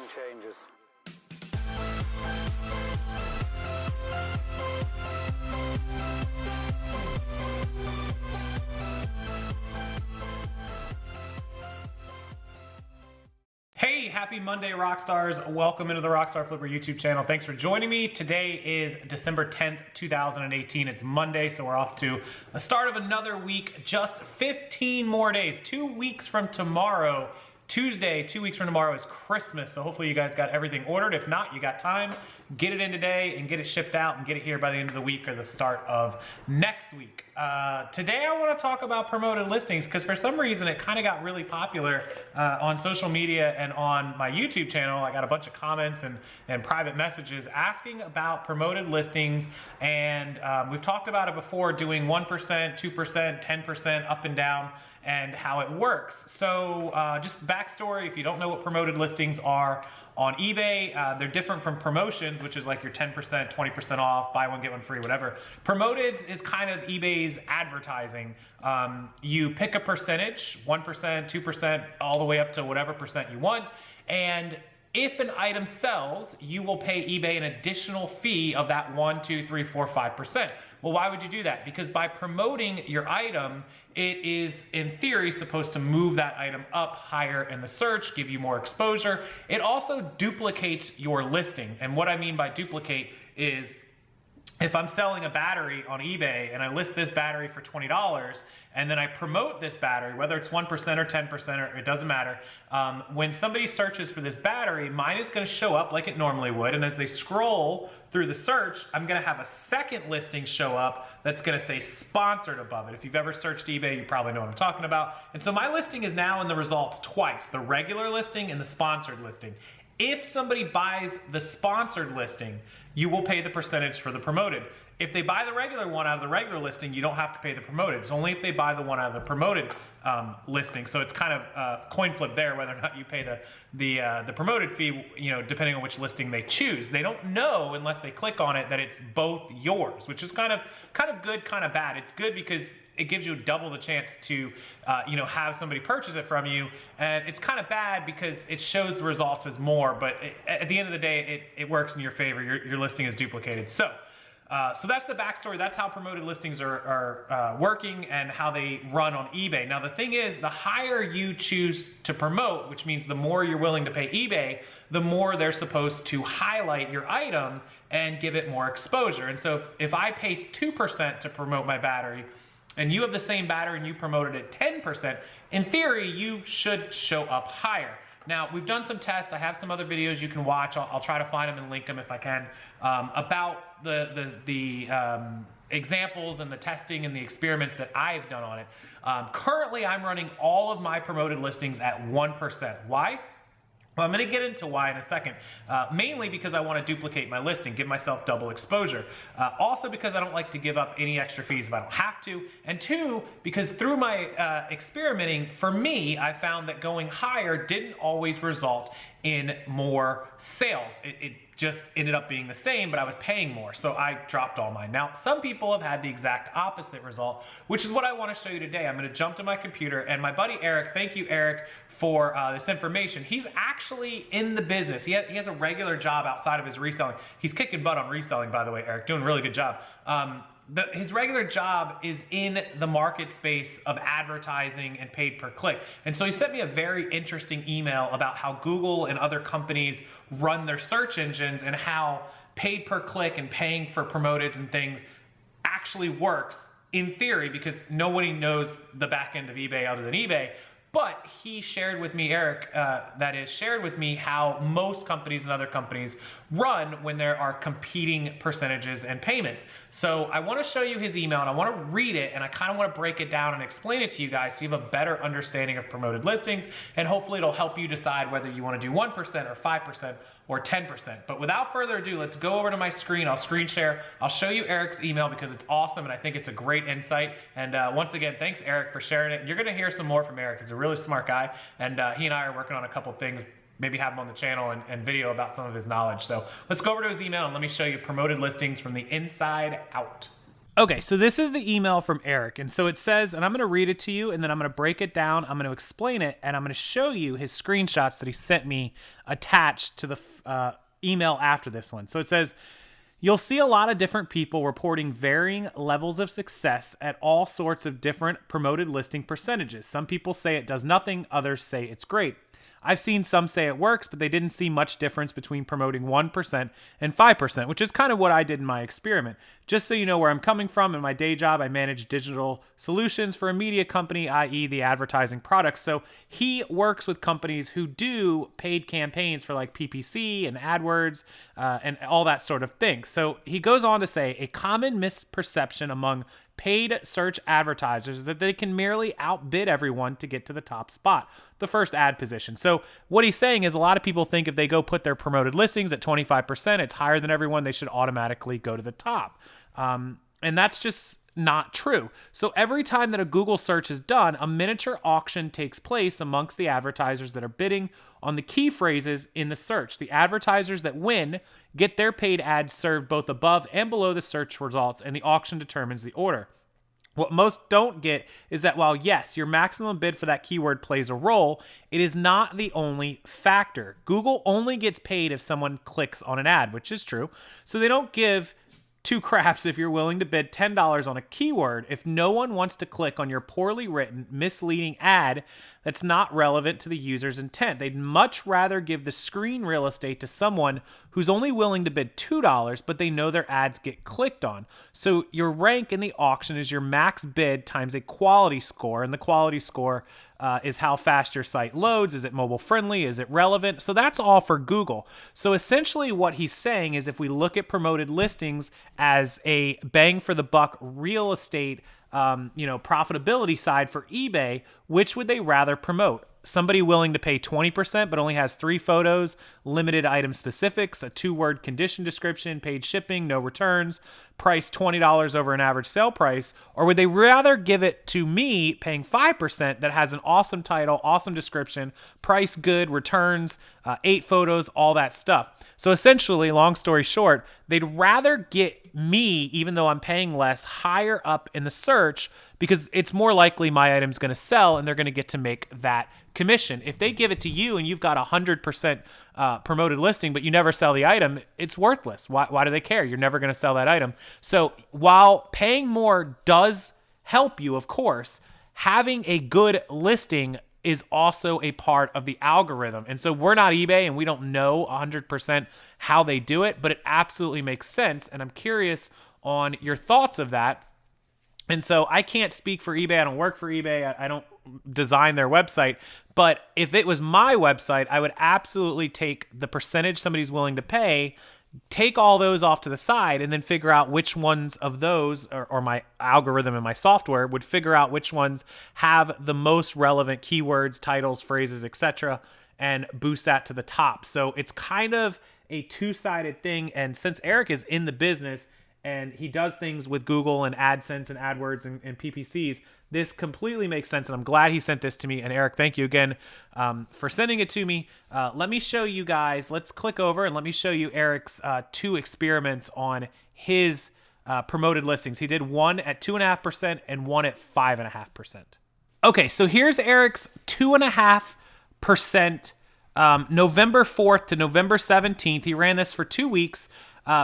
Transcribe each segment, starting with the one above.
nothing changes. Hey, happy Monday, Rockstars. Welcome into the Rockstarflipper YouTube channel. Thanks for joining me. Today is December 10th, 2018. It's Monday, so we're off to the start of another week. Just 15 more days. 2 weeks from tomorrow, Tuesday, 2 weeks from tomorrow is Christmas, so hopefully you guys got everything ordered. If not, you got time. Get it in today and get it shipped out and get it here by the end of the week or the start of next week. Today I want to talk about promoted listings because for some reason it kind of got really popular on social media and on my YouTube channel. I got a bunch of comments and private messages asking about promoted listings, and we've talked about it before, doing 1%, 2%, 10% up and down and how it works. So just backstory, if you don't know what promoted listings are on eBay, they're different from promotions, which is like your 10%, 20% off, buy one, get one free, whatever. Promoted is kind of eBay's advertising. You pick a percentage, 1%, 2%, all the way up to whatever percent you want. And if an item sells, you will pay eBay an additional fee of that 1, 2, 3, 4, 5%. Well, why would you do that? Because by promoting your item, it is in theory supposed to move that item up higher in the search, give you more exposure. It also duplicates your listing. And what I mean by duplicate is if I'm selling a battery on eBay and I list this battery for $20 and then I promote this battery, whether it's 1% or 10% or it doesn't matter, when somebody searches for this battery, mine is going to show up like it normally would, and as they scroll through the search, I'm going to have a second listing show up that's going to say sponsored above it. If you've ever searched eBay, you probably know what I'm talking about. And so my listing is now in the results twice, the regular listing and the sponsored listing. If somebody buys the sponsored listing, you will pay the percentage for the promoted. If they buy the regular one out of the regular listing, you don't have to pay the promoted. It's only if they buy the one out of the promoted listing. So it's kind of a coin flip there, whether or not you pay the promoted fee, you know, depending on which listing they choose. They don't know unless they click on it that it's both yours, which is kind of good, kind of bad. It's good because it gives you double the chance to, you know, have somebody purchase it from you. And it's kind of bad because it shows the results as more, but at the end of the day, it works in your favor. Your listing is duplicated. So that's the backstory. That's how promoted listings are working and how they run on eBay. Now, the thing is, the higher you choose to promote, which means the more you're willing to pay eBay, the more they're supposed to highlight your item and give it more exposure. And so if I pay 2% to promote my battery, and you have the same battery and you promoted it 10%, in theory, you should show up higher. Now, we've done some tests. I have some other videos you can watch. I'll try to find them and link them if I can, about the examples and the testing and the experiments that I've done on it. Currently, I'm running all of my promoted listings at 1%. Why? Well, I'm going to get into why in a second, mainly because I want to duplicate my listing, give myself double exposure. Also because I don't like to give up any extra fees if I don't have to. And two, because through my experimenting, for me, I found that going higher didn't always result in more sales. It just ended up being the same, but I was paying more, so I dropped all mine. Now, some people have had the exact opposite result, which is what I want to show you today. I'm going to jump to my computer, and my buddy Eric, thank you, Eric, for this information. He's actually in the business. He has a regular job outside of his reselling. He's kicking butt on reselling, by the way, Eric, doing a really good job. His regular job is in the market space of advertising and paid per click. And so he sent me a very interesting email about how Google and other companies run their search engines and how paid per click and paying for promoteds and things actually works in theory, because nobody knows the back end of eBay other than eBay. But he shared with me, Eric, shared with me how most companies and other companies run when there are competing percentages and payments. So I want to show you his email and I want to read it, and I kind of want to break it down and explain it to you guys so you have a better understanding of promoted listings, and hopefully it'll help you decide whether you want to do 1% or 5% or 10%. But without further ado, let's go over to my screen. I'll screen share. I'll show you Eric's email because it's awesome and I think it's a great insight. And once again, thanks Eric for sharing it. You're going to hear some more from Eric. He's a really smart guy, and he and I are working on a couple things, maybe have him on the channel and video about some of his knowledge. So let's go over to his email and let me show you promoted listings from the inside out. Okay, so this is the email from Eric. And so it says, and I'm going to read it to you, and then I'm going to break it down. I'm going to explain it, and I'm going to show you his screenshots that he sent me attached to the email after this one. So it says, you'll see a lot of different people reporting varying levels of success at all sorts of different promoted listing percentages. Some people say it does nothing, others say it's great. I've seen some say it works, but they didn't see much difference between promoting 1% and 5%, which is kind of what I did in my experiment. Just so you know where I'm coming from, in my day job, I manage digital solutions for a media company, i.e. the advertising products. So he works with companies who do paid campaigns for like PPC and AdWords and all that sort of thing. So he goes on to say, a common misperception among paid search advertisers is that they can merely outbid everyone to get to the top spot, the first ad position. So what he's saying is a lot of people think if they go put their promoted listings at 25%, it's higher than everyone, they should automatically go to the top. And that's just not true. So every time that a Google search is done, a miniature auction takes place amongst the advertisers that are bidding on the key phrases in the search. The advertisers that win get their paid ads served both above and below the search results, and the auction determines the order. What most don't get is that while, yes, your maximum bid for that keyword plays a role, it is not the only factor. Google only gets paid if someone clicks on an ad, which is true. So they don't give two craps if you're willing to bid $10 on a keyword if no one wants to click on your poorly written, misleading ad that's not relevant to the user's intent. They'd much rather give the screen real estate to someone who's only willing to bid $2, but they know their ads get clicked on. So your rank in the auction is your max bid times a quality score, and the quality score is how fast your site loads. Is it mobile friendly? Is it relevant? So that's all for Google. So essentially what he's saying is if we look at promoted listings as a bang for the buck real estate profitability side for eBay, which would they rather promote? Somebody willing to pay 20% but only has 3 photos, limited item specifics, a 2-word condition description, paid shipping, no returns, price $20 over an average sale price? Or would they rather give it to me paying 5% that has an awesome title, awesome description, price good, returns, 8 photos, all that stuff? So essentially, long story short, they'd rather get me, even though I'm paying less, higher up in the search because it's more likely my item's going to sell and they're going to get to make that commission. If they give it to you and you've got 100% promoted listing, but you never sell the item, it's worthless. Why do they care? You're never going to sell that item. So while paying more does help you, of course, having a good listing is also a part of the algorithm. And so we're not eBay and we don't know 100% how they do it, but it absolutely makes sense. And I'm curious on your thoughts of that. And so I can't speak for eBay. I don't work for eBay. I don't design their website. But if it was my website, I would absolutely take the percentage somebody's willing to pay, take all those off to the side, and then figure out which ones of those, or my algorithm and my software would figure out which ones have the most relevant keywords, titles, phrases, etc., and boost that to the top. So it's kind of a two-sided thing. And since Eric is in the business and he does things with Google and AdSense and AdWords and PPCs, this completely makes sense, and I'm glad he sent this to me. And Eric, thank you again for sending it to me. Let me show you guys. Let's click over and let me show you Eric's 2 experiments on his promoted listings. He did one at 2.5% and one at 5.5%. Okay, so here's Eric's 2.5% November 4th to November 17th. He ran this for 2 weeks.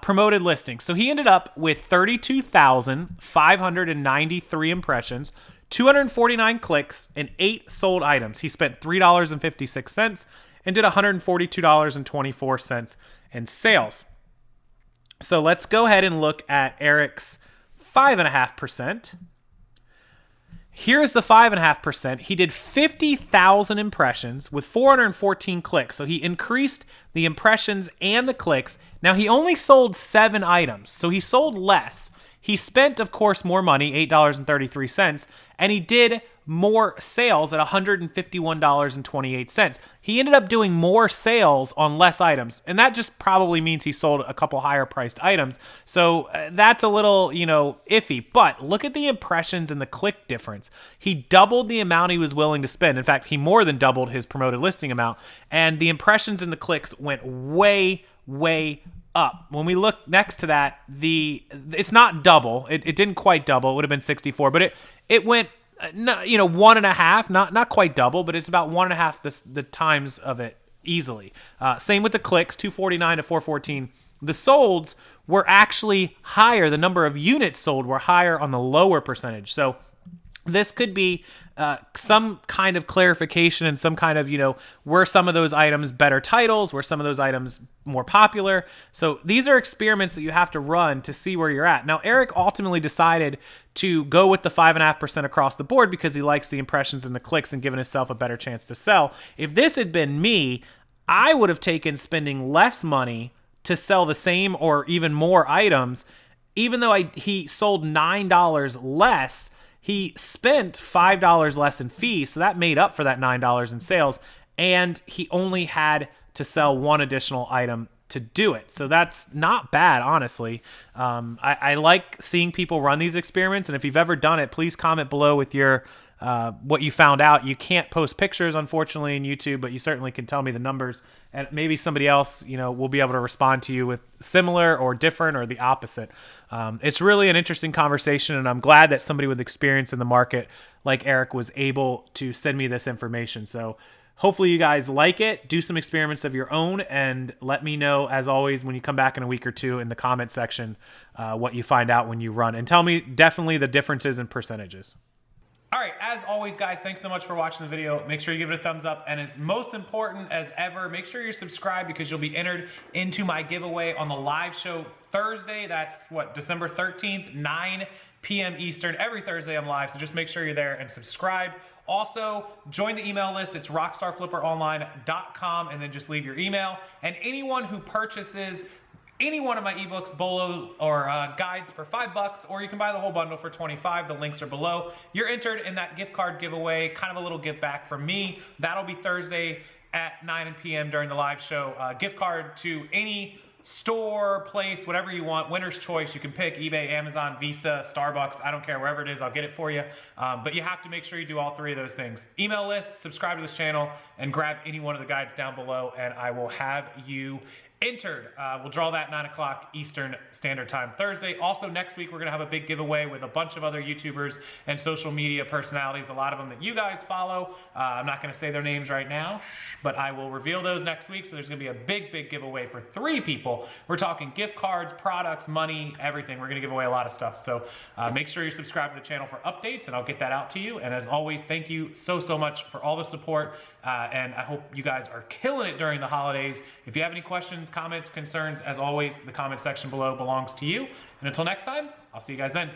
Promoted listings. So he ended up with 32,593 impressions, 249 clicks, and 8 sold items. He spent $3.56 and did $142.24 in sales. So let's go ahead and look at Eric's 5.5%. Here's the 5.5%. He did 50,000 impressions with 414 clicks. So he increased the impressions and the clicks. Now, he only sold 7 items, so he sold less. He spent, of course, more money, $8.33, and he did more sales at $151.28. He ended up doing more sales on less items, and that just probably means he sold a couple higher priced items. So that's a little, iffy. But look at the impressions and the click difference. He doubled the amount he was willing to spend. In fact, he more than doubled his promoted listing amount, and the impressions and the clicks went way up. When we look next to that, it's not double. It didn't quite double. It would have been 64, but it went, you know, 1.5, not quite double, but it's about 1.5 the times of it easily. Same with the clicks, 249 to 414. The solds were actually higher. The number of units sold were higher on the lower percentage. So this could be some kind of clarification and some kind of, you know, were some of those items better titles? Were some of those items more popular? So these are experiments that you have to run to see where you're at. Now, Eric ultimately decided to go with the 5.5% across the board because he likes the impressions and the clicks and giving himself a better chance to sell. If this had been me, I would have taken spending less money to sell the same or even more items. Even though he sold $9 less, he spent $5 less in fees, so that made up for that $9 in sales, and he only had to sell one additional item to do it. So that's not bad, honestly. I like seeing people run these experiments, and if you've ever done it, please comment below with your what you found out. You can't post pictures, unfortunately, in YouTube, but you certainly can tell me the numbers, and maybe somebody else, you know, will be able to respond to you with similar or different or the opposite. It's really an interesting conversation, and I'm glad that somebody with experience in the market like Eric was able to send me this information. So hopefully you guys like it. Do some experiments of your own, and let me know, as always, when you come back in a week or two in the comment section what you find out when you run. And tell me definitely the differences in percentages. All right, as always, guys, thanks so much for watching the video. Make sure you give it a thumbs up, and as most important as ever, make sure you're subscribed because you'll be entered into my giveaway on the live show Thursday. That's what, December 13th, 9 p.m. Eastern. Every Thursday I'm live, so just make sure you're there and subscribe. Also, join the email list. It's rockstarflipperonline.com, and then just leave your email. And anyone who purchases any one of my ebooks, Bolo or guides for $5, or you can buy the whole bundle for $25. The links are below. You're entered in that gift card giveaway, kind of a little give back from me. That'll be Thursday at 9 p.m. during the live show. Gift card to any store, place, whatever you want. Winner's choice. You can pick eBay, Amazon, Visa, Starbucks. I don't care, wherever it is, I'll get it for you. But you have to make sure you do all three of those things. Email list, subscribe to this channel, and grab any one of the guides down below, and I will have you entered. We'll draw that 9 o'clock Eastern Standard Time Thursday. Also, next week, we're going to have a big giveaway with a bunch of other YouTubers and social media personalities, a lot of them that you guys follow. I'm not going to say their names right now, but I will reveal those next week. So there's going to be a big giveaway for 3 people. We're talking gift cards, products, money, everything. We're going to give away a lot of stuff. So make sure you subscribe to the channel for updates, and I'll get that out to you. And as always, thank you so much for all the support. And I hope you guys are killing it during the holidays. If you have any questions, comments, concerns, as always, the comment section below belongs to you. And until next time, I'll see you guys then.